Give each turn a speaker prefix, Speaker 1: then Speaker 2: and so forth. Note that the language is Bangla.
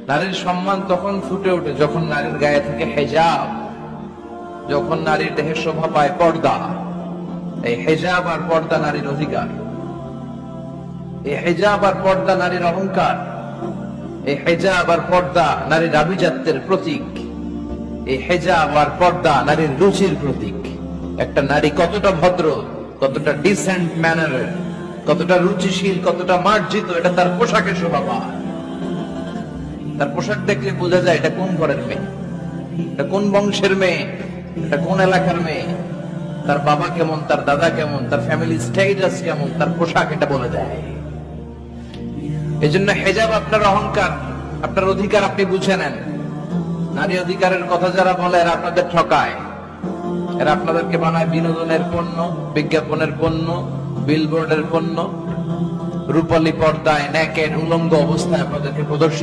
Speaker 1: নারীর সম্মান তখন ফুটে ওঠে যখন নারীর গায়ে থাকে হেজাব, যখন নারীর দেহের শোভা পায় পর্দা। এই হেজাব আর পর্দা নারীর অধিকার, এই হেজাব আর পর্দা নারীর অহংকার, এই হেজাব আর পর্দা নারীর আভিজাত্যের প্রতীক, এই হেজাব আর পর্দা নারীর রুচির প্রতীক। একটা নারী কতটা ভদ্র, কতটা ডিসেন্ট ম্যানারের, কতটা রুচিশীল, কতটা মার্জিত, এটা তার পোশাকে শোভা পায়। তার পোশাক দেখলে বোঝা যায় এটা কোন ঘরের মেয়ে, এটা কোন বংশের মেয়ে, এটা কোন এলাকার মেয়ে, তার বাবা কেমন, তার দাদা কেমন, তার ফ্যামিলি স্ট্যাটাস কেমন, তার পোশাক এটা বলে দেয়। এজন্য হেজাব আপনার অহংকার, আপনার অধিকার, আপনি বুঝে নেন। নারী অধিকারের কথা যারা বলে এরা আপনাদের ঠকায়, এরা আপনাদেরকে বানায় বিনোদনের পণ্য, বিজ্ঞাপনের পণ্য, বিলবোর্ডের পণ্য, রূপালী পর্দায় নেকেড উলঙ্গ অবস্থায় আপনাদেরকে প্রদর্শিত